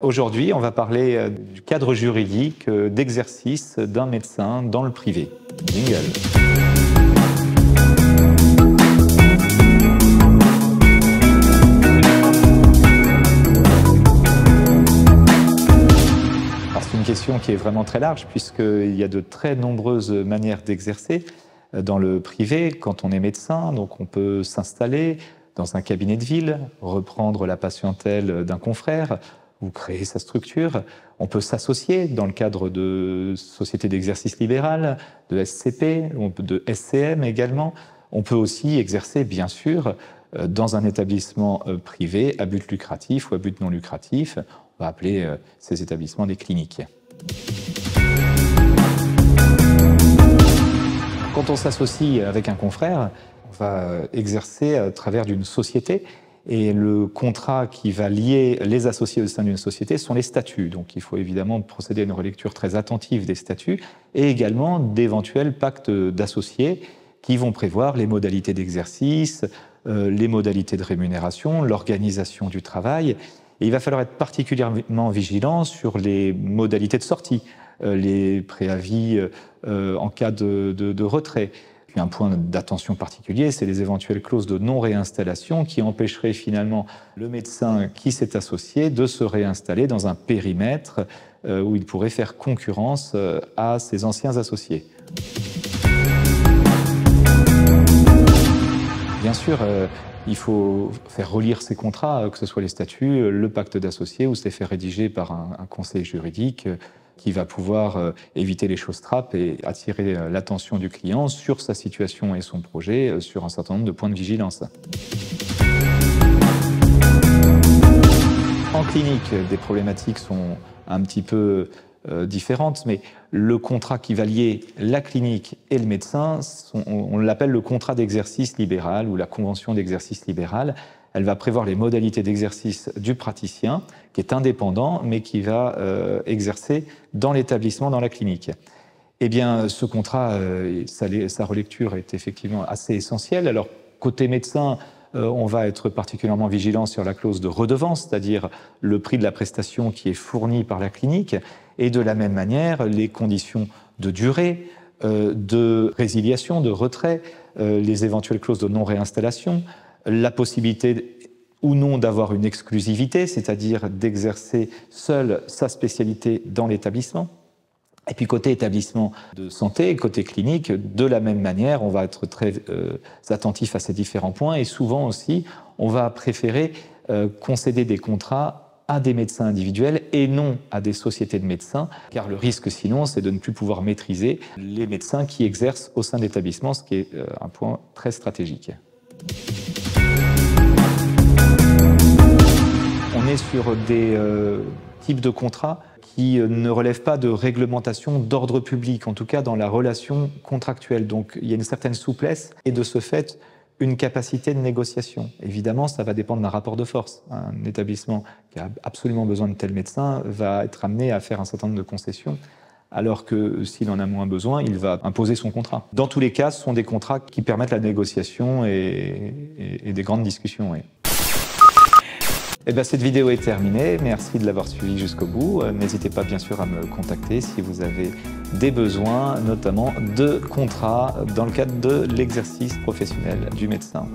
Aujourd'hui, on va parler du cadre juridique d'exercice d'un médecin dans le privé. Jingle. C'est une question qui est vraiment très large puisqu'il y a de très nombreuses manières d'exercer dans le privé. Quand on est médecin, donc on peut s'installer dans un cabinet de ville, reprendre la patientèle d'un confrère, ou créer sa structure. On peut s'associer dans le cadre de sociétés d'exercice libéral, de SCP, de SCM également. On peut aussi exercer, bien sûr, dans un établissement privé à but lucratif ou à but non lucratif. On va appeler ces établissements des cliniques. Quand on s'associe avec un confrère, on va exercer à travers d'une société. Et le contrat qui va lier les associés au sein d'une société sont les statuts. Donc il faut évidemment procéder à une relecture très attentive des statuts et également d'éventuels pactes d'associés qui vont prévoir les modalités d'exercice, les modalités de rémunération, l'organisation du travail. Et il va falloir être particulièrement vigilant sur les modalités de sortie, les préavis en cas de retrait. Puis un point d'attention particulier, c'est les éventuelles clauses de non-réinstallation qui empêcheraient finalement le médecin qui s'est associé de se réinstaller dans un périmètre où il pourrait faire concurrence à ses anciens associés. Bien sûr, il faut faire relire ces contrats, que ce soit les statuts, le pacte d'associés, ou c'est fait rédiger par un conseil juridique qui va pouvoir éviter les choses trappes et attirer l'attention du client sur sa situation et son projet, sur un certain nombre de points de vigilance. En clinique, des problématiques sont un petit peu différentes, mais le contrat qui va lier la clinique et le médecin, on l'appelle le contrat d'exercice libéral ou la convention d'exercice libéral. Elle va prévoir les modalités d'exercice du praticien, qui est indépendant, mais qui va exercer dans l'établissement, dans la clinique. Eh bien, ce contrat, sa relecture est effectivement assez essentielle. Alors, côté médecin, on va être particulièrement vigilant sur la clause de redevance, c'est-à-dire le prix de la prestation qui est fournie par la clinique, et de la même manière, les conditions de durée, de résiliation, de retrait, les éventuelles clauses de non-réinstallation, la possibilité ou non d'avoir une exclusivité, c'est-à-dire d'exercer seule sa spécialité dans l'établissement. Et puis côté établissement de santé, côté clinique, de la même manière, on va être très attentif à ces différents points et souvent aussi, on va préférer concéder des contrats à des médecins individuels et non à des sociétés de médecins, car le risque sinon, c'est de ne plus pouvoir maîtriser les médecins qui exercent au sein de l'établissement, ce qui est un point très stratégique. On est sur des types de contrats qui ne relèvent pas de réglementation d'ordre public, en tout cas dans la relation contractuelle. Donc il y a une certaine souplesse et de ce fait une capacité de négociation. Évidemment, ça va dépendre d'un rapport de force. Un établissement qui a absolument besoin de tel médecin va être amené à faire un certain nombre de concessions, alors que s'il en a moins besoin, il va imposer son contrat. Dans tous les cas, ce sont des contrats qui permettent la négociation et des grandes discussions. Oui. Eh bien, cette vidéo est terminée. Merci de l'avoir suivie jusqu'au bout. N'hésitez pas bien sûr à me contacter si vous avez des besoins, notamment de contrats dans le cadre de l'exercice professionnel du médecin.